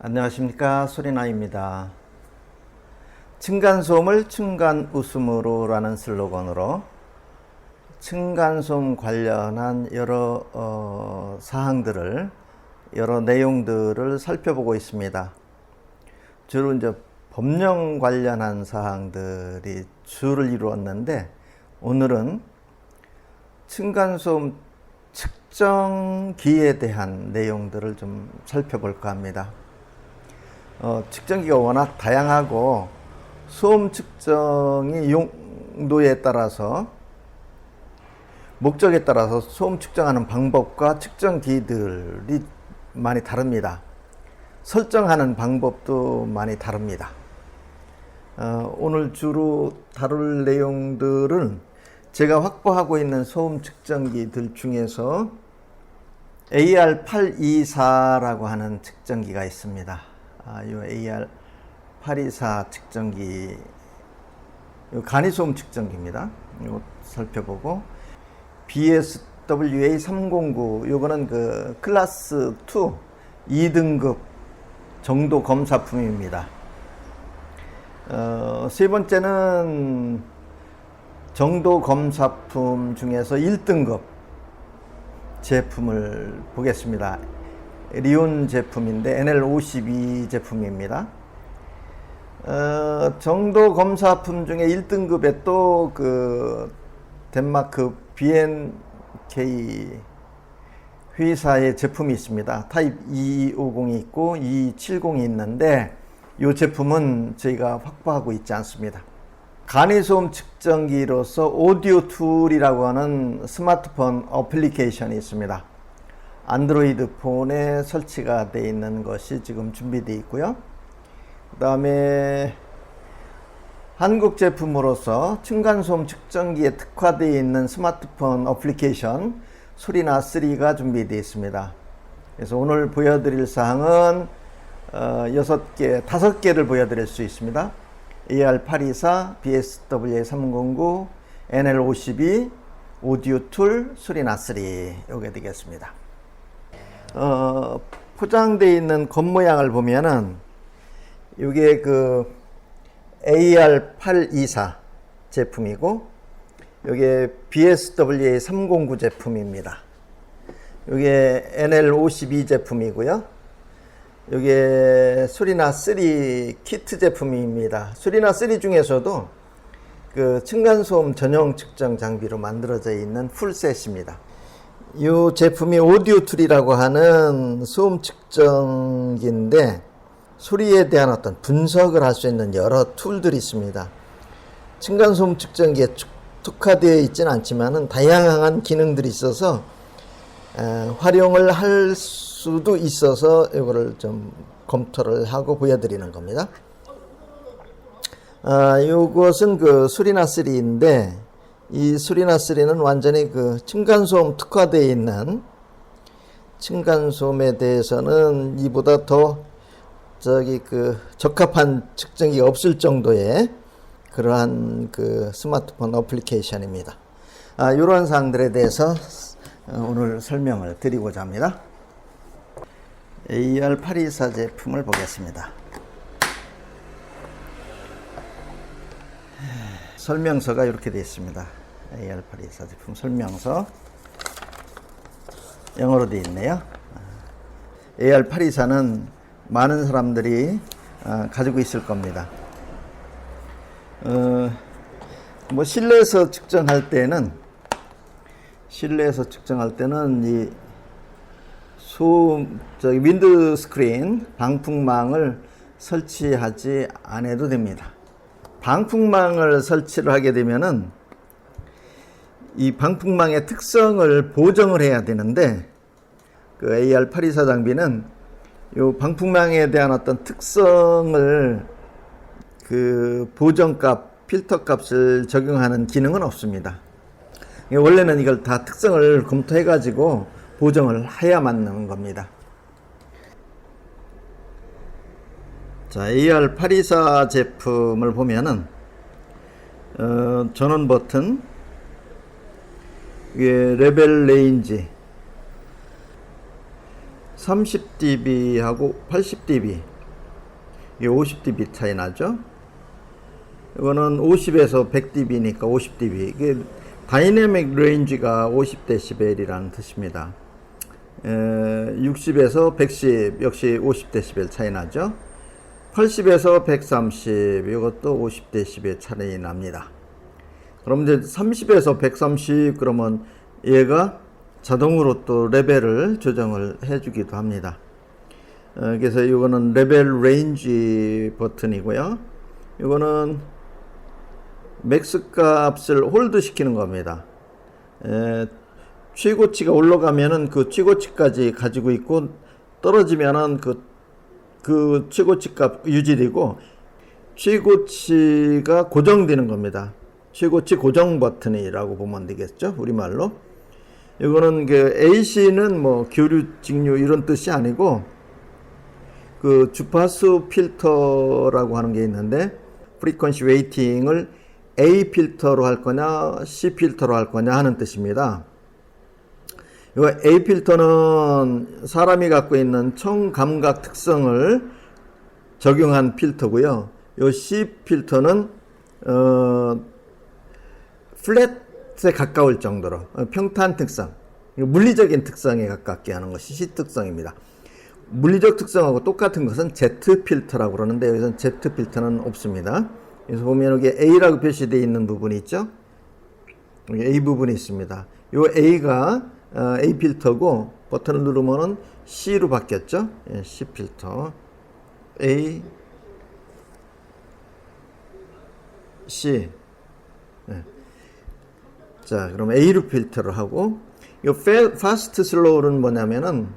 안녕하십니까, 소리나입니다. 층간소음을 층간웃음으로 라는 슬로건으로 층간소음 관련한 여러 사항들을, 여러 내용들을 살펴보고 있습니다. 주로 이제 법령 관련한 사항들이 주를 이루었는데, 오늘은 층간소음 측정기에 대한 내용들을 좀 살펴볼까 합니다. 측정기가 워낙 다양하고 소음 측정이 용도에 따라서, 목적에 따라서 소음 측정하는 방법과 측정기들이 많이 다릅니다. 설정하는 방법도 많이 다릅니다. 오늘 주로 다룰 내용들은 제가 확보하고 있는 소음 측정기들 중에서 AR824라고 하는 측정기가 있습니다. 이 AR824 측정기, 간이소음 측정기입니다. 이거 살펴보고, BSWA309, 요거는 그 클래스 2 2등급 정도 검사품입니다. 세 번째는 정도 검사품 중에서 1등급 제품을 보겠습니다. 리온 제품인데 NL52 제품입니다. 정도 검사품 중에 1등급에 또 그 덴마크 BNK 회사의 제품이 있습니다. 타입 2250이 있고 2270이 있는데 이 제품은 저희가 확보하고 있지 않습니다. 간이소음 측정기로서 오디오 툴이라고 하는 스마트폰 어플리케이션이 있습니다. 안드로이드 폰에 설치가 되어 있는 것이 지금 준비되어 있고요. 그 다음에 한국 제품으로서 층간소음 측정기에 특화되어 있는 스마트폰 어플리케이션 소리나3가 준비되어 있습니다. 그래서 오늘 보여드릴 사항은 5개를 보여드릴 수 있습니다. AR824, BSWA309, NL52, 오디오 툴, 소리나3, 이게 되겠습니다. 포장되어 있는 겉모양을 보면은 이게 그 AR824 제품이고, 이게 BSWA309 제품입니다. 이게 NL52 제품이고요. 이게 소리나3 키트 제품입니다. 소리나3 중에서도 그 층간소음 전용 측정 장비로 만들어져 있는 풀셋입니다. 이 제품이 오디오 툴이라고 하는 소음 측정기인데, 소리에 대한 어떤 분석을 할 수 있는 여러 툴들이 있습니다. 층간소음 측정기에 특화되어 있지는 않지만은 다양한 기능들이 있어서 활용을 할 수도 있어서 이거를 좀 검토를 하고 보여드리는 겁니다. 이것은 그 소리나3인데, 이 소리나3는 완전히 그 층간소음 특화되어 있는, 층간소음에 대해서는 이보다 더 적합한 측정기가 없을 정도의 그러한 그 스마트폰 어플리케이션입니다. 이러한 사항들에 대해서 오늘 설명을 드리고자 합니다. AR824 제품을 보겠습니다. 설명서가 이렇게 되어 있습니다. AR824 제품 설명서, 영어로 되어 있네요. AR824는 많은 사람들이 가지고 있을 겁니다. 실내에서 측정할 때는 이 윈드 스크린, 방풍망을 설치하지 않아도 됩니다. 방풍망을 설치를 하게 되면은 이 방풍망의 특성을 보정을 해야 되는데, 그 AR824 장비는 이 방풍망에 대한 어떤 특성을, 그 보정값, 필터 값을 적용하는 기능은 없습니다. 원래는 이걸 다 특성을 검토해 가지고 보정을 해야 맞는 겁니다. 자, AR824 제품을 보면은 전원 버튼, 이게 레벨 레인지, 30dB하고 80dB, 이게 50dB 차이 나죠. 이거는 50에서 100dB니까 50dB. 이게 다이내믹 레인지가 50dB이라는 뜻입니다. 60에서 110 역시 50dB 차이 나죠. 80에서 130 이것도 50dB 차이 납니다. 그럼 이제 30에서 130 그러면 얘가 자동으로 또 레벨을 조정을 해주기도 합니다. 그래서 이거는 레벨 레인지 버튼이고요. 이거는 맥스 값을 홀드 시키는 겁니다. 최고치가 올라가면은 그 최고치까지 가지고 있고, 떨어지면은 그 최고치 값 유지되고, 최고치가 고정되는 겁니다. 최고치 고정 버튼이라고 보면 되겠죠, 우리말로. 이거는 그 AC는 뭐 교류, 직류 이런 뜻이 아니고, 그 주파수 필터라고 하는 게 있는데, 프리퀀시 웨이팅을 A 필터로 할 거냐 C 필터로 할 거냐 하는 뜻입니다. 이거 A 필터는 사람이 갖고 있는 청감각 특성을 적용한 필터고요. 이 C 필터는 플랫에 가까울 정도로 평탄 특성, 물리적인 특성에 가깝게 하는 것이 C 특성입니다. 물리적 특성하고 똑같은 것은 Z 필터라고 그러는데, 여기서는 Z 필터는 없습니다. 그래서 보면 여기 A라고 표시되어 있는 부분이 있죠. 여기 A 부분이 있습니다. 이 A가 A 필터고, 버튼을 누르면은 C로 바뀌었죠. 예, C 필터. A, C. 예. 자, 그럼 A로 필터를 하고, 이 fast slow는 뭐냐면은,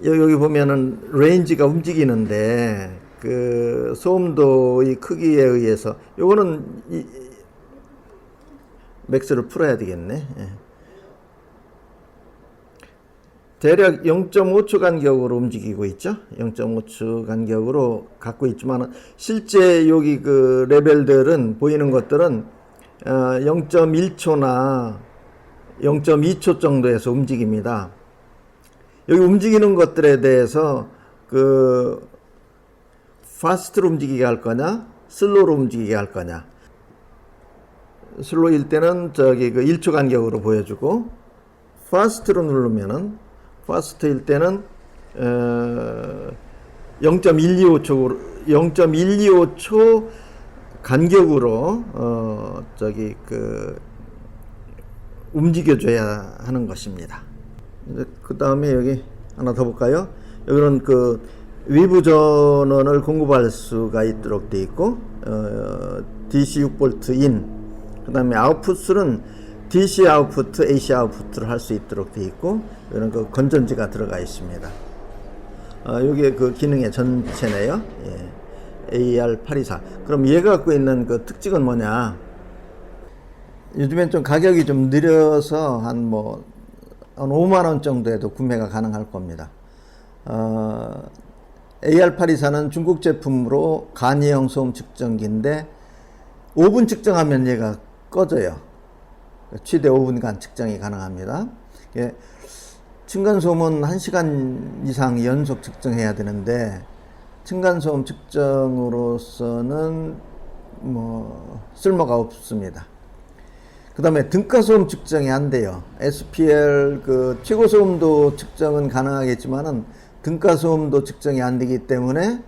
여기 보면은 레인지가 움직이는데, 그 소음도의 크기에 의해서 요거는 맥스를 풀어야 되겠네. 예. 대략 0.5초 간격으로 움직이고 있죠. 0.5초 간격으로 갖고 있지만, 실제 여기 그 레벨들은, 보이는 것들은 0.1초나 0.2초 정도에서 움직입니다. 여기 움직이는 것들에 대해서 그 파스트로 움직이게 할 거냐, 슬로우로 움직이게 할 거냐. 슬로우일 때는 저기 그 1초 간격으로 보여주고, 파스트로 누르면은, 파스트일 때는 0.125초 간격으로 저기 그 움직여줘야 하는 것입니다. 그 다음에 여기 하나 더 볼까요? 여기는 그 외부 전원을 공급할 수가 있도록 되어 있고, DC 6V 인, 그 다음에 아웃풋은 DC 아웃풋, AC 아웃풋을 할 수 있도록 되어 있고, 이런 그 건전지가 들어가 있습니다. 요게 그 기능의 전체네요. 예. AR824. 그럼 얘가 갖고 있는 그 특징은 뭐냐? 요즘엔 좀 가격이 좀 느려서 한 5만원 정도에도 구매가 가능할 겁니다. AR824는 중국 제품으로 간이형 소음 측정기인데, 5분 측정하면 얘가 꺼져요. 최대 5분간 측정이 가능합니다. 예, 층간소음은 1시간 이상 연속 측정해야 되는데, 층간소음 측정으로서는 쓸모가 없습니다. 그 다음에 등가소음 측정이 안 돼요. SPL 그 최고소음도 측정은 가능하겠지만은 등가소음도 측정이 안 되기 때문에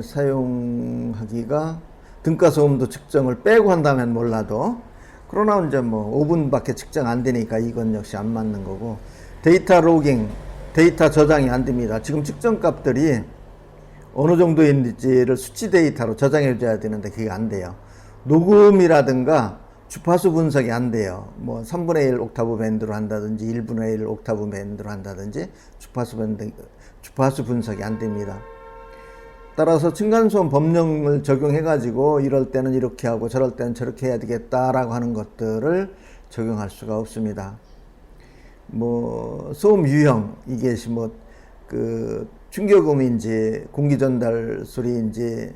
사용하기가, 등가소음도 측정을 빼고 한다면 몰라도, 그러나 이제 5분밖에 측정 안 되니까 이건 역시 안 맞는 거고, 데이터 로깅, 데이터 저장이 안 됩니다. 지금 측정 값들이 어느 정도인지를 수치 데이터로 저장해 줘야 되는데 그게 안 돼요. 녹음이라든가 주파수 분석이 안 돼요. 3분의 1 옥타브 밴드로 한다든지 1분의 1 옥타브 밴드로 한다든지 주파수 분석이 안 됩니다. 따라서 층간소음 법령을 적용해 가지고 이럴 때는 이렇게 하고 저럴 때는 저렇게 해야 되겠다라고 하는 것들을 적용할 수가 없습니다. 소음 유형, 이게 그 충격음인지 공기 전달 소리인지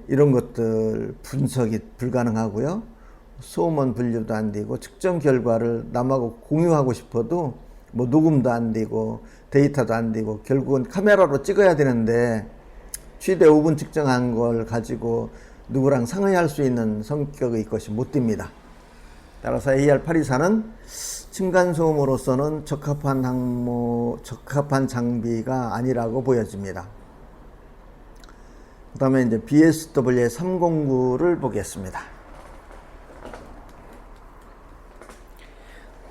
이런 것들 분석이 불가능하고요. 소음원 분류도 안 되고, 측정 결과를 남하고 공유하고 싶어도 뭐 녹음도 안 되고 데이터도 안 되고 결국은 카메라로 찍어야 되는데 최대 5분 측정한 걸 가지고 누구랑 상의할 수 있는 성격의 것이 못 됩니다. 따라서 AR824는 층간소음으로서는 적합한 장비가 아니라고 보여집니다. 그 다음에 이제 BSW309를 보겠습니다.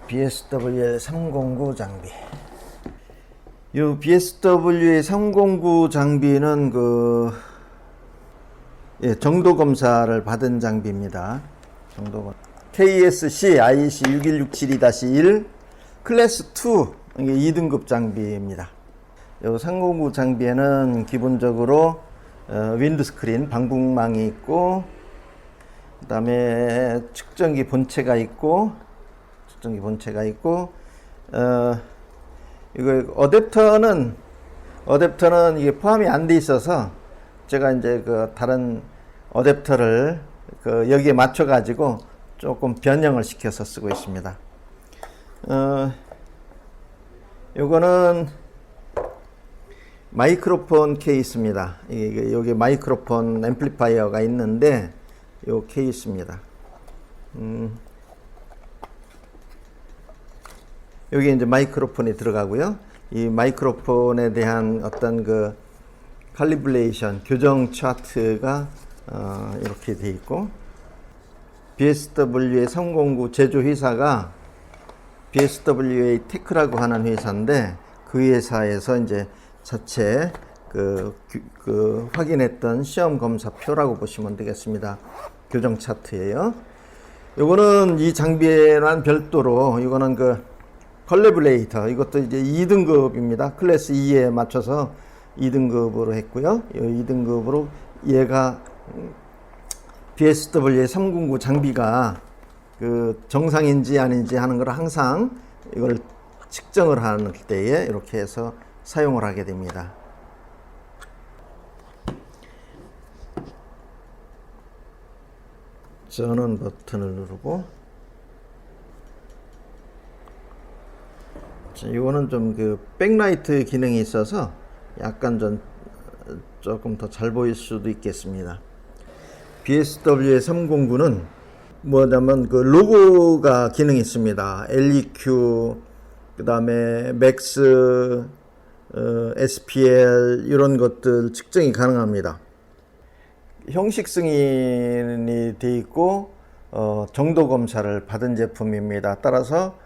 BSW309 장비. 이 BSW309 장비는 정도 검사를 받은 장비입니다. KSC IC61672-1 클래스 2 이게 2등급 장비입니다. 이 309 장비에는 기본적으로 윈드스크린 방북망이 있고, 그 다음에 측정기 본체가 있고, 이거 어댑터는 이게 포함이 안 돼 있어서 제가 이제 다른 어댑터를 여기에 맞춰 가지고 조금 변형을 시켜서 쓰고 있습니다. 요거는 마이크로폰 케이스입니다. 여기 마이크로폰 앰플리파이어가 있는데 요 케이스입니다. 여기 이제 마이크로폰이 들어가고요. 이 마이크로폰에 대한 어떤 칼리브레이션 교정 차트가 이렇게 돼 있고, BSW의 309 제조 회사가 BSWA 테크라고 하는 회사인데 그 회사에서 이제 자체 확인했던 시험 검사표라고 보시면 되겠습니다. 교정 차트예요. 요거는 이 장비에는 별도로 이거는 컬래브레이터, 이것도 이제 2등급입니다. 클래스 2에 맞춰서 2등급으로 했고요. 이 2등급으로 얘가 BSW의 309 장비가 정상인지 아닌지 하는 걸 항상 이걸 측정을 하는 때에 이렇게 해서 사용을 하게 됩니다. 전원 버튼을 누르고, 이거는 좀 백라이트 기능이 있어서 약간 조금 더 잘 보일 수도 있겠습니다. BSW의 309는 뭐냐면 로고가 기능이 있습니다. LEQ, 그 다음에 맥스, SPL 이런 것들 측정이 가능합니다. 형식 승인이 되어 있고 정도 검사를 받은 제품입니다. 따라서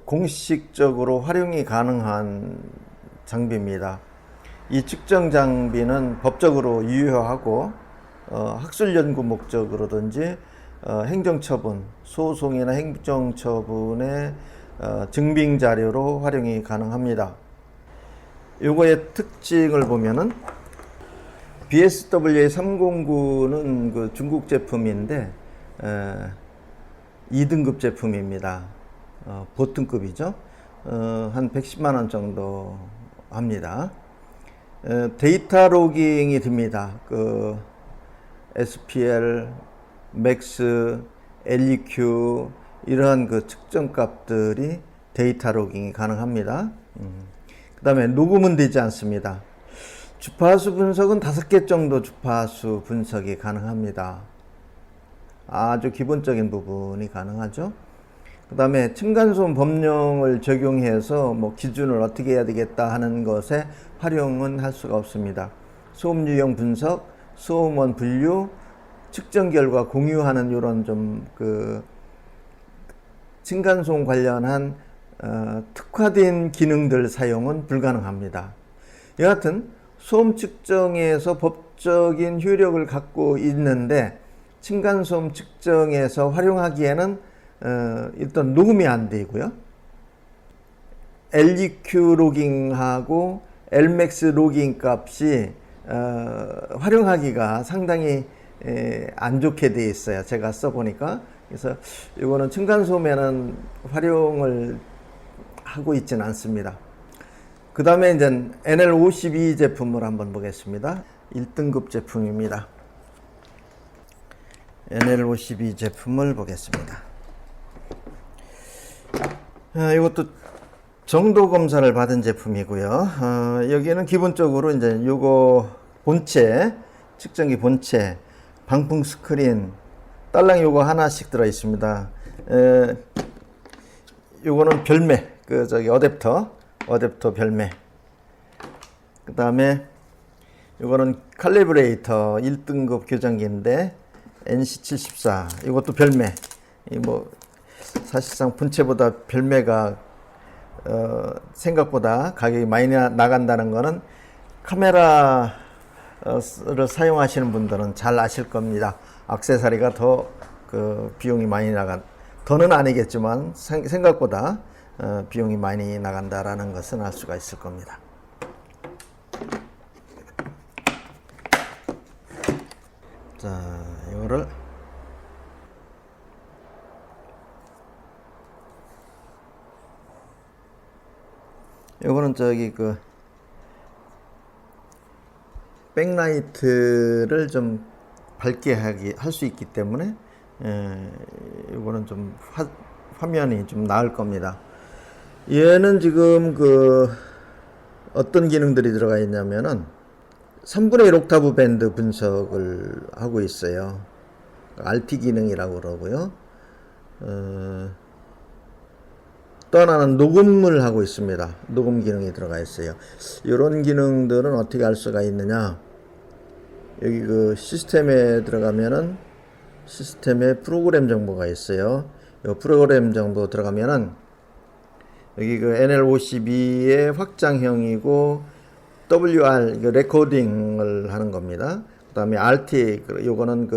공식적으로 활용이 가능한 장비입니다. 이 측정 장비는 법적으로 유효하고 학술 연구 목적으로든지 행정처분, 소송이나 행정처분의 증빙 자료로 활용이 가능합니다. 요거의 특징을 보면은 BSWA 309는 중국 제품인데 2등급 제품입니다. 보통급이죠. 한 110만 원 정도 합니다. 데이터 로깅이 됩니다. SPL, 맥스, LEQ 이러한 측정 값들이 데이터 로깅이 가능합니다. 그 다음에 녹음은 되지 않습니다. 주파수 분석은 5개 정도 주파수 분석이 가능합니다. 아주 기본적인 부분이 가능하죠. 그 다음에 층간소음 법령을 적용해서 기준을 어떻게 해야 되겠다 하는 것에 활용은 할 수가 없습니다. 소음 유형 분석, 소음원 분류, 측정 결과 공유하는 이런 층간소음 관련한 특화된 기능들 사용은 불가능합니다. 여하튼 소음 측정에서 법적인 효력을 갖고 있는데 층간소음 측정에서 활용하기에는 일단 녹음이 안 되고요. LEQ 로깅하고 LMAX 로깅 값이 활용하기가 상당히 안 좋게 되어 있어요. 제가 써보니까. 그래서 이거는 층간소음에는 활용을 하고 있지는 않습니다. 그 다음에 이제 NL52 제품을 한번 보겠습니다. 1등급 제품입니다. NL52 제품을 보겠습니다. 이것도 정도 검사를 받은 제품이고요. 여기는 기본적으로 이제 요거 본체, 측정기 본체, 방풍 스크린, 딸랑 요거 하나씩 들어 있습니다. 요거는 별매, 어댑터 별매. 그 다음에 요거는 칼리브레이터 1등급 교정기인데 NC74, 이것도 별매. 사실상 본체보다 별매가 생각보다 가격이 많이 나간다는 거는 카메라를 사용하시는 분들은 잘 아실 겁니다. 액세서리가 더 비용이 많이 더는 아니겠지만 생각보다 비용이 많이 나간다라는 것은 알 수가 있을 겁니다. 자, 이거를 요거는 백라이트를 좀 밝게 할 수 있기 때문에 요거는 좀 화면이 좀 나을 겁니다. 얘는 지금 어떤 기능들이 들어가 있냐면은 3분의 1 옥타브 밴드 분석을 하고 있어요. RP 기능이라고 그러고요. 또 하나는 녹음을 하고 있습니다. 녹음 기능이 들어가 있어요. 이런 기능들은 어떻게 할 수가 있느냐. 여기 시스템에 들어가면은 시스템에 프로그램 정보가 있어요. 이 프로그램 정보 들어가면은 여기 NL52의 확장형이고 WR 레코딩을 하는 겁니다. 그 다음에 RT 요거는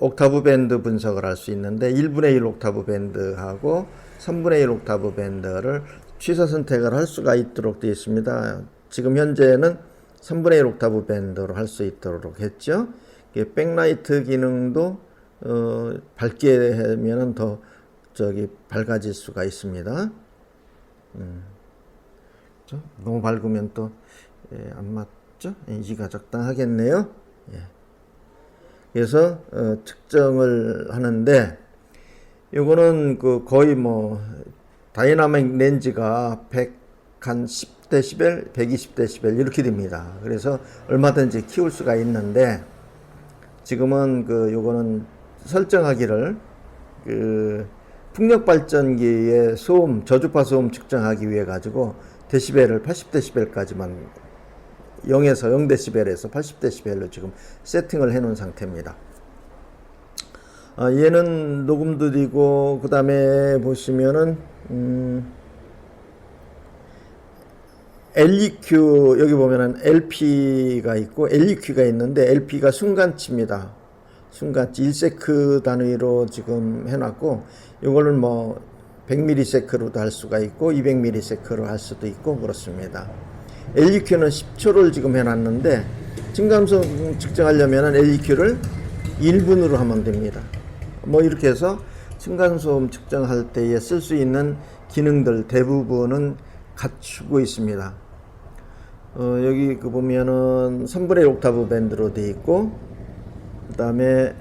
옥타브 밴드 분석을 할 수 있는데 1분의 1 옥타브 밴드하고 3분의 1 옥타브 밴드를 취사 선택을 할 수가 있도록 되어 있습니다. 지금 현재는 3분의 1 옥타브 밴드로 할 수 있도록 했죠. 백라이트 기능도 밝게 하면은 더 밝아질 수가 있습니다. 너무 밝으면 또 안 맞죠? 이가 적당하겠네요. 예. 그래서 측정을 하는데 요거는 거의 다이나믹 렌즈가 10dB, 120dB 이렇게 됩니다. 그래서 얼마든지 키울 수가 있는데 지금은 요거는 설정하기를 풍력 발전기의 소음, 저주파 소음 측정하기 위해 가지고 데시벨을 80dB까지만 0dB에서 80dB로 지금 세팅을 해 놓은 상태입니다. 얘는 녹음도 되고 그 다음에 보시면은 LEQ 여기 보면은 LP가 있고 LEQ가 있는데 LP가 순간치입니다. 순간치 1세크 단위로 지금 해놨고 이거는 100ms로도 할 수가 있고 200ms로 할 수도 있고 그렇습니다. LEQ는 10초를 지금 해놨는데 층간소음 측정하려면 LEQ를 1분으로 하면 됩니다. 이렇게 해서 층간소음 측정할 때에 쓸 수 있는 기능들 대부분은 갖추고 있습니다. 여기 보면은 3분의 1 옥타브 밴드로 되어 있고 그 다음에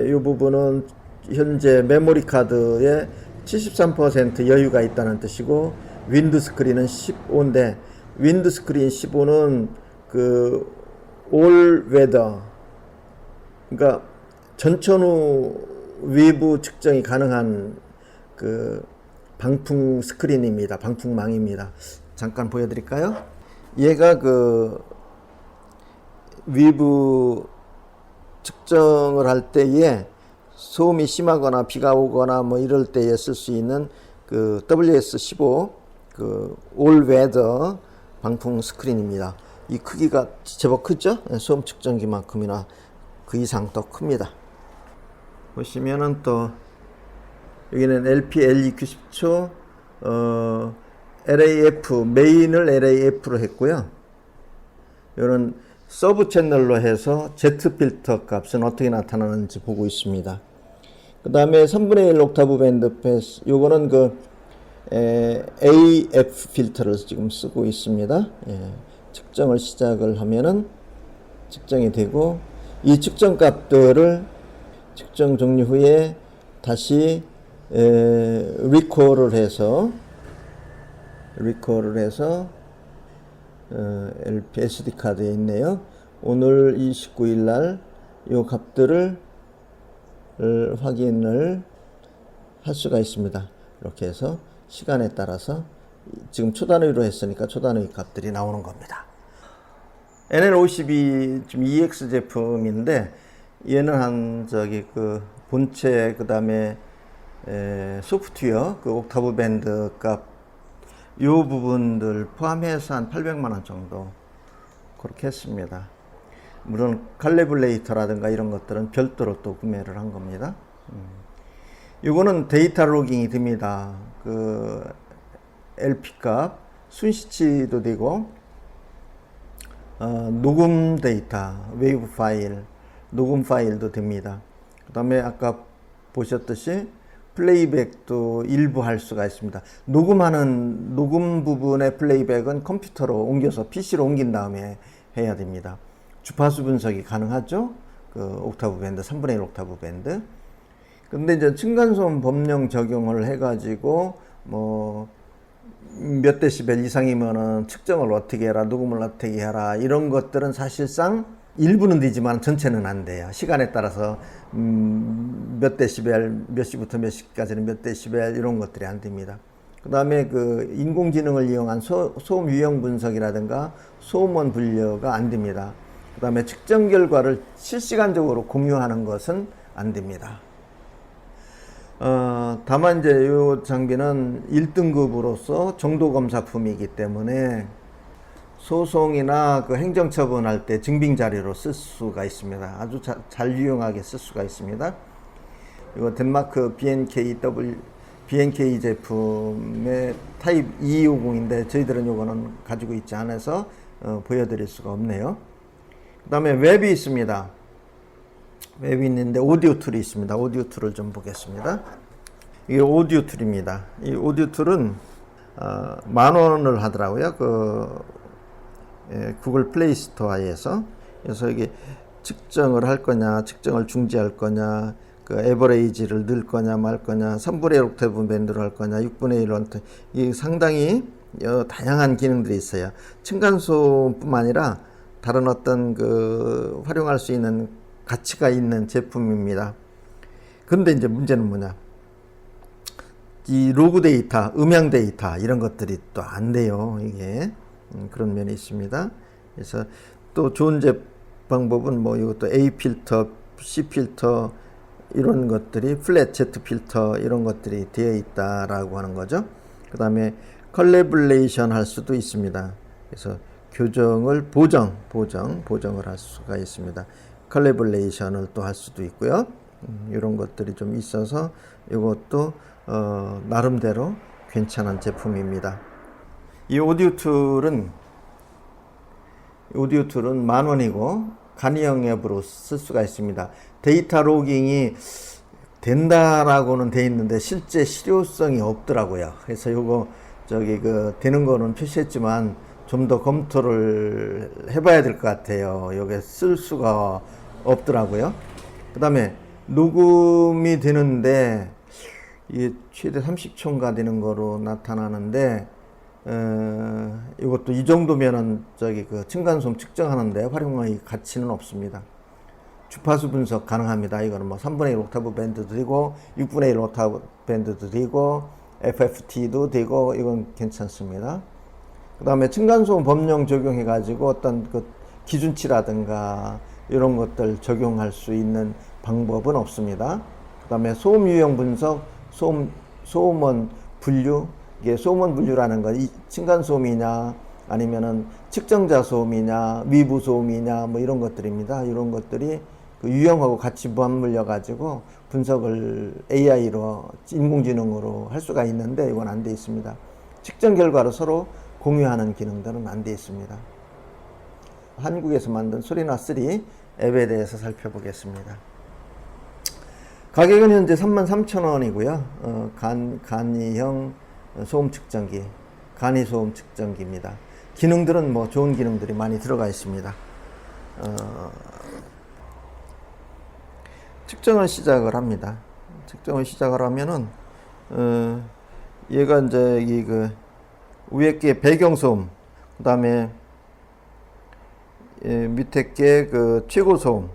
이 부분은 현재 메모리 카드에 73% 여유가 있다는 뜻이고 윈드 스크린은 15인데 윈드 스크린 15는 올 웨더 그러니까 전천후 외부 측정이 가능한 방풍 스크린입니다. 방풍망입니다. 잠깐 보여드릴까요? 얘가 외부 측정을 할 때에 소음이 심하거나 비가 오거나 이럴 때에 쓸 수 있는 WS15 올 웨더 방풍 스크린입니다. 이 크기가 제법 크죠? 소음 측정기만큼이나 그 이상 더 큽니다. 보시면은 또 여기는 LP, LEQ 10초, LAF 메인을 LAF로 했고요. 이런 서브 채널로 해서 Z 필터 값은 어떻게 나타나는지 보고 있습니다. 그 다음에 3분의 1 옥타브 밴드 패스, 요거는 AF 필터를 지금 쓰고 있습니다. 예, 측정을 시작을 하면은 측정이 되고, 이 측정 값들을 측정 종료 후에 다시 리콜을 해서 리콜을 해서 LP SD 카드에 있네요. 오늘 29일 날 이 값들을 확인을 할 수가 있습니다. 이렇게 해서 시간에 따라서 지금 초단위로 했으니까 초단위 값들이 나오는 겁니다. NL52 지금 EX 제품인데 얘는 한 그 본체 그다음에 소프트웨어 그 옥타브 밴드 값 요 부분들 포함해서 한 800만 원 정도 그렇게 했습니다. 물론 칼리브레이터라든가 이런 것들은 별도로 또 구매를 한 겁니다. 이거는 데이터 로깅이 됩니다. 그 LP 값 순시치도 되고 녹음 데이터 웨이브 파일 녹음 파일도 됩니다. 그 다음에 아까 보셨듯이 플레이백도 일부 할 수가 있습니다. 녹음 부분의 플레이백은 컴퓨터로 옮겨서 PC로 옮긴 다음에 해야 됩니다. 주파수 분석이 가능하죠. 그 옥타브 밴드 3분의 1 옥타브 밴드. 근데 이제 층간소음 법령 적용을 해가지고 뭐 몇 데시벨 이상이면은 측정을 어떻게 해라, 녹음을 어떻게 해라 이런 것들은 사실상 일부는 되지만 전체는 안 돼요. 시간에 따라서 몇 데시벨, 몇 시부터 몇 시까지는 몇 데시벨 이런 것들이 안 됩니다. 그 다음에 그 인공지능을 이용한 소음 유형 분석이라든가 소음원 분류가 안 됩니다. 그 다음에 측정 결과를 실시간적으로 공유하는 것은 안 됩니다. 다만 이제 이 장비는 1등급으로서 정도검사품이기 때문에 소송이나 그 행정처분할 때 증빙 자료로 쓸 수가 있습니다. 아주 잘 유용하게 쓸 수가 있습니다. 이거 덴마크 BNK 제품의 타입 2250인데 저희들은 이거는 가지고 있지 않아서 보여드릴 수가 없네요. 그 다음에 웹이 있습니다. 웹이 있는데 오디오 툴이 있습니다. 오디오 툴을 좀 보겠습니다. 이게 오디오 툴입니다. 이 오디오 툴은 10,000원을 하더라고요. 구글 플레이 스토어에서. 그래서 이게 측정을 할 거냐, 측정을 중지할 거냐, 그 에버레이지를 넣을 거냐 말 거냐, 3분의 1 옥타브 밴드로 할 거냐, 6분의 1 옥타브. 이 상당히 다양한 기능들이 있어요. 층간소음뿐만 아니라 다른 어떤 그 활용할 수 있는 가치가 있는 제품입니다. 그런데 이제 문제는 뭐냐? 이 로그 데이터, 음향 데이터 이런 것들이 또 안 돼요. 이게 그런 면이 있습니다. 그래서 또 좋은 방법은 뭐 이것도 A 필터, C 필터 이런 것들이 플랫 Z 필터 이런 것들이 되어 있다라고 하는 거죠. 그 다음에 컬래블레이션 할 수도 있습니다. 그래서 교정을 보정을 할 수가 있습니다. 컬래블레이션을 또 할 수도 있고요. 이런 것들이 좀 있어서 이것도 나름대로 괜찮은 제품입니다. 이 오디오 툴은 10,000원이고 간이형 앱으로 쓸 수가 있습니다. 데이터 로깅이 된다라고는 돼 있는데 실제 실효성이 없더라고요. 그래서 이거 되는 거는 표시했지만 좀 더 검토를 해봐야 될 것 같아요. 여기 쓸 수가 없더라고요. 그 다음에 녹음이 되는데 이게 최대 30초인가 되는 거로 나타나는데 이것도 이 정도면은 그 층간소음 측정하는데 활용의 가치는 없습니다. 주파수 분석 가능합니다. 이거는 뭐 3분의 1 옥타브 밴드도 되고 6분의 1 옥타브 밴드도 되고 FFT도 되고 이건 괜찮습니다. 그 다음에 층간소음 법령 적용해 가지고 어떤 그 기준치라든가 이런 것들 적용할 수 있는 방법은 없습니다. 그 다음에 소음 유형 분석, 소음원 분류, 이게 소음원 분류라는 건 층간소음이냐 아니면은 측정자 소음이냐 위부 소음이냐 뭐 이런 것들입니다. 이런 것들이 그 유형하고 같이 맞물려 가지고 분석을 AI로 인공지능으로 할 수가 있는데 이건 안 돼 있습니다. 측정 결과를 서로 공유하는 기능들은 안 돼 있습니다. 한국에서 만든 소리나3 앱에 대해서 살펴보겠습니다. 가격은 현재 33,000원이고요. 간이형 소음 측정기, 간이 소음 측정기입니다. 기능들은 뭐 좋은 기능들이 많이 들어가 있습니다. 측정을 시작을 합니다. 측정을 시작을 하면은 얘가 이제 위에 게 배경소음, 그 다음에 밑에 게 그 최고소음,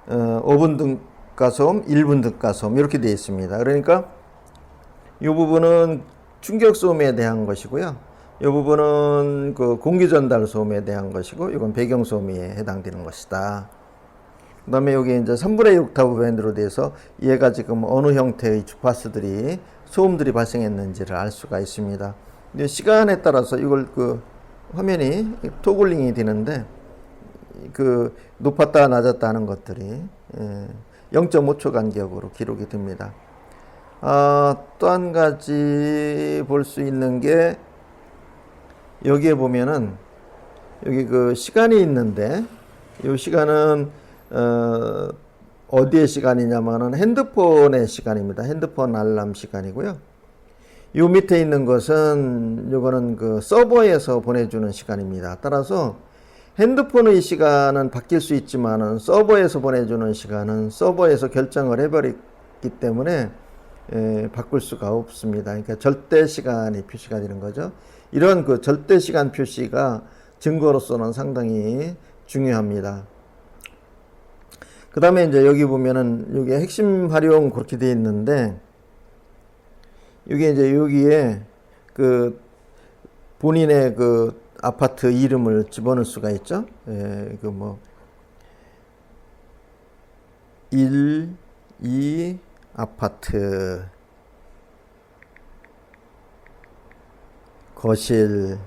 5분 등가소음, 1분 등가소음 이렇게 되어 있습니다. 그러니까 이 부분은 충격소음에 대한 것이고요. 이 부분은 그 공기전달 소음에 대한 것이고, 이건 배경소음에 해당되는 것이다. 그 다음에 여기 이제 3분의 1 옥타브 밴드로 돼서 얘가 지금 어느 형태의 주파수들이, 소음들이 발생했는지를 알 수가 있습니다. 근데 시간에 따라서 이걸 그 화면이 토글링이 되는데, 그 높았다 낮았다 하는 것들이 0.5초 간격으로 기록이 됩니다. 또 한 가지 볼 수 있는 게, 여기에 보면은 여기 그 시간이 있는데, 이 시간은 어디의 시간이냐면은 핸드폰의 시간입니다. 핸드폰 알람 시간이고요. 요 밑에 있는 것은, 요거는 그 서버에서 보내주는 시간입니다. 따라서 핸드폰의 시간은 바뀔 수 있지만은 서버에서 보내주는 시간은 서버에서 결정을 해버렸기 때문에 바꿀 수가 없습니다. 그러니까 절대 시간이 표시가 되는 거죠. 이런 그 절대 시간 표시가 증거로서는 상당히 중요합니다. 그 다음에 이제 여기 보면은 여기 핵심 활용 그렇게 되어 있는데, 이게 이제 여기에 그 본인의 그 아파트 이름을 집어넣을 수가 있죠. 그 뭐 1, 2 아파트, 거실,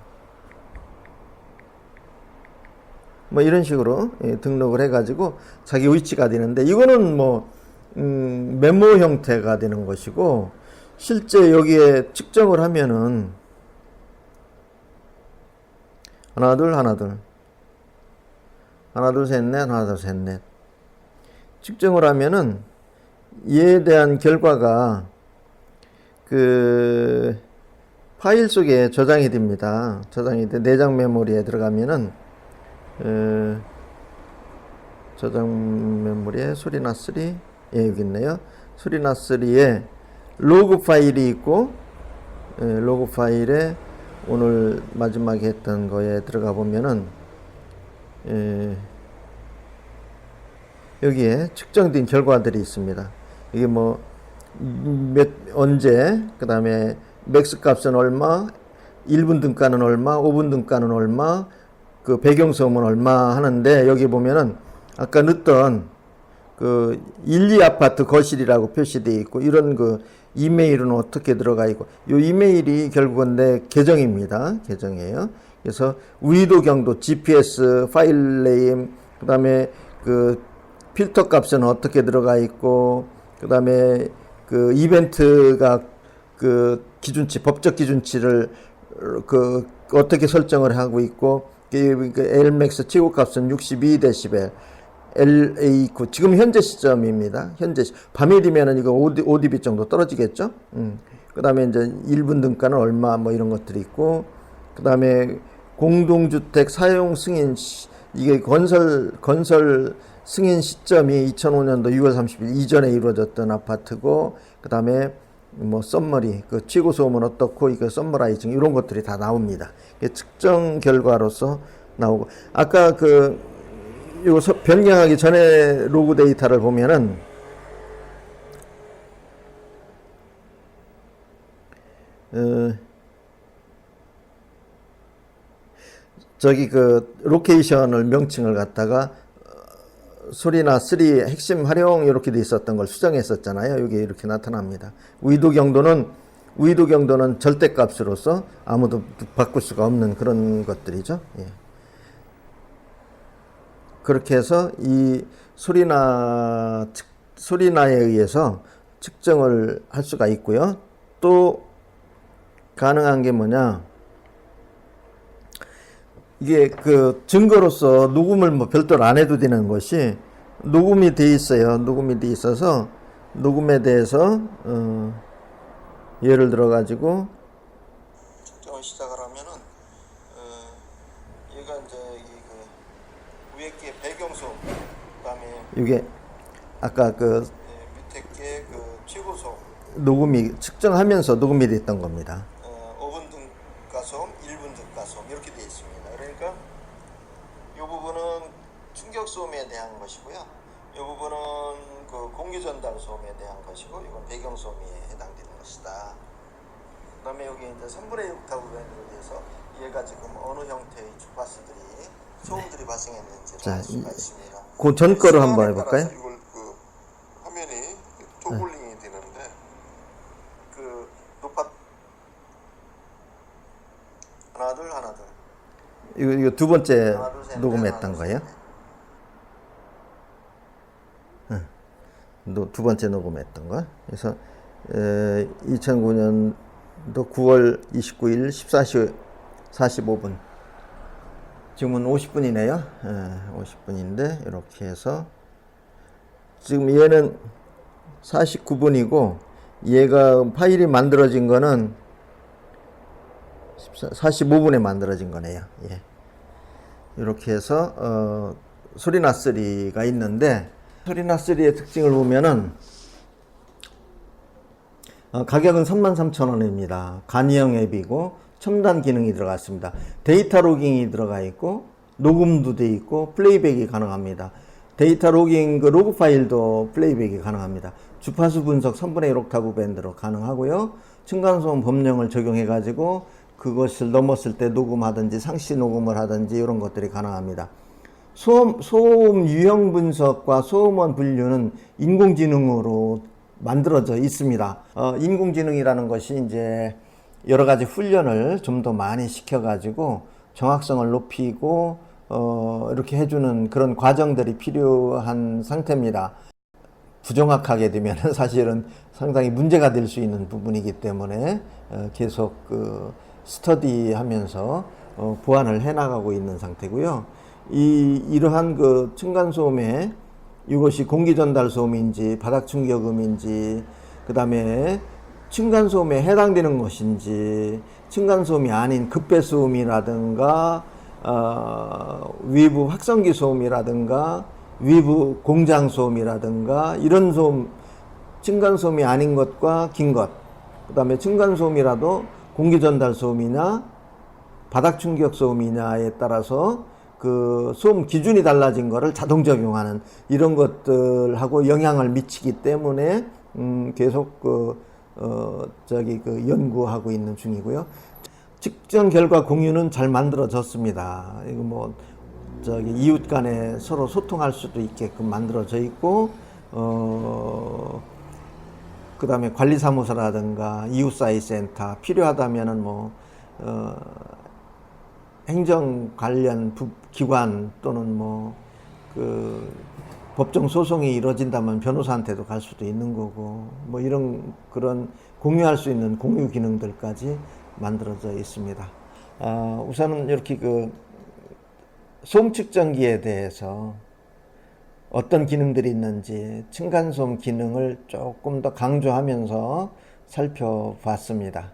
뭐 이런 식으로 등록을 해가지고 자기 위치가 되는데, 이거는 뭐 메모 형태가 되는 것이고, 실제 여기에 측정을 하면은 하나 둘 셋 넷 측정을 하면은 이에 대한 결과가 그 파일 속에 저장이 됩니다. 저장이 돼 내장 메모리에 들어가면은 저장 메모리에 소리나3, 여기 있네요. 소리나3에 로그 파일이 있고, 로그 파일에 오늘 마지막에 했던 거에 들어가 보면은 여기에 측정된 결과들이 있습니다. 이게 뭐 언제, 그 다음에 맥스 값은 얼마, 1분 등가는 얼마, 5분 등가는 얼마, 그 배경소음은 얼마 하는데, 여기 보면은 아까 넣었던 그 1, 2 아파트 거실이라고 표시되어 있고, 이런 그 이메일은 어떻게 들어가 있고, 이 이메일이 결국은 내 계정입니다. 계정이에요. 그래서 위도 경도, GPS, 파일 네임, 그 다음에 그 필터 값은 어떻게 들어가 있고, 그 다음에 그 이벤트가 그 기준치, 법적 기준치를 그 어떻게 설정을 하고 있고, 그 Lmax 최고값은 62dB, LA9 지금 현재 시점입니다. 현재 밤이 되면은 이거 5dB 정도 떨어지겠죠. 그 다음에 이제 1분 등가는 얼마, 뭐 이런 것들이 있고, 그 다음에 공동주택 사용 승인 이게 건설 승인 시점이 2005년도 6월 30일 이전에 이루어졌던 아파트고, 그 다음에 뭐 썸머리, 그 최고 소음은 어떻고, 이거 썸머라이징 이런 것들이 다 나옵니다. 이게 측정 결과로서 나오고, 아까 그 요 변경하기 전에 로그 데이터를 보면은 저기 그 로케이션을 명칭을 갖다가 소리나3 핵심 활용 이렇게 돼 있었던 걸 수정했었잖아요. 이게 이렇게 나타납니다. 위도 경도는 절대값으로서 아무도 바꿀 수가 없는 그런 것들이죠. 예. 그렇게 해서 이 소리나에 의해서 측정을 할 수가 있고요. 또 가능한 게 뭐냐, 이게 그 증거로서 녹음을 뭐 별도로 안 해도 되는 것이 녹음이 돼 있어요. 녹음이 돼 있어서 녹음에 대해서 예를 들어 가지고 측정을 시작을 하면은 얘가 이제 그 위에 게 배경소음, 그다음에 이게 아까 그 밑에 게 그 최고소음, 녹음이 측정하면서 녹음이 됐던 겁니다. 5분 등가소음, 1분 등가소음 이렇게 되어 있습니다. 그러니까 이 부분은 충격 소음에 대한 것이고요. 이 부분은 그 공기 전달 소음에 대한 것이고, 이건 배경 소음에 해당되는 것이다. 그다음에 여기 이제 3분의 1 옥타브 밴드로 돼서 얘가 지금 어느 형태의 주파수들이 소음들이 발생했는지를 알 수가 있습니다. 그 전 거로 한번 해볼까요? 이걸 그 화면이 토글링이 되는데 그 높아 하나 둘 하나 둘 이거 두 번째 하나, 둘, 셋, 녹음했던 하나, 거예요? 셋, 두 번째 녹음했던 거. 그래서 2009년도 9월 29일 14시 45분. 지금은 50분이네요. 50분인데 이렇게 해서 지금 얘는 49분이고 얘가 파일이 만들어진 거는 45분에 만들어진 거네요. 예. 이렇게 해서 소리나3가 있는데, 소리나3의 특징을 보면은 가격은 33,000원입니다. 간이형 앱이고 첨단 기능이 들어갔습니다. 데이터 로깅이 들어가 있고 녹음도 돼 있고 플레이백이 가능합니다. 데이터 로깅 그 로그 파일도 플레이백이 가능합니다. 주파수 분석 3분의 1 옥타브 밴드로 가능하고요. 층간소음 법령을 적용해 가지고 그것을 넘었을 때 녹음하든지 상시 녹음을 하든지 이런 것들이 가능합니다. 소음 유형 분석과 소음원 분류는 인공지능으로 만들어져 있습니다. 인공지능이라는 것이 이제 여러 가지 훈련을 좀 더 많이 시켜가지고 정확성을 높이고 이렇게 해주는 그런 과정들이 필요한 상태입니다. 부정확하게 되면 사실은 상당히 문제가 될 수 있는 부분이기 때문에 계속 스터디하면서 보완을 해나가고 있는 상태고요. 이러한 그 층간소음에 이것이 공기전달 소음인지 바닥 충격음인지, 그 다음에 층간소음에 해당되는 것인지, 층간소음이 아닌 급배소음이라든가 외부 확성기 소음이라든가 외부 공장 소음이라든가 이런 소음, 층간소음이 아닌 것과 긴 것, 그 다음에 층간소음이라도 공기전달 소음이냐 바닥 충격 소음이냐에 따라서 그 소음 기준이 달라진 거를 자동 적용하는 이런 것들하고 영향을 미치기 때문에 계속 연구하고 있는 중이고요. 측정 결과 공유는 잘 만들어졌습니다. 이거 이웃 간에 서로 소통할 수도 있게끔 만들어져 있고, 그 다음에 관리사무소라든가 이웃사회센터 필요하다면은 행정 관련 기관 또는 법정 소송이 이루어진다면 변호사한테도 갈 수도 있는 거고, 이런 그런 공유할 수 있는 공유 기능들까지 만들어져 있습니다. 우선은 이렇게 소음 측정기에 대해서 어떤 기능들이 있는지 층간소음 기능을 조금 더 강조하면서 살펴봤습니다.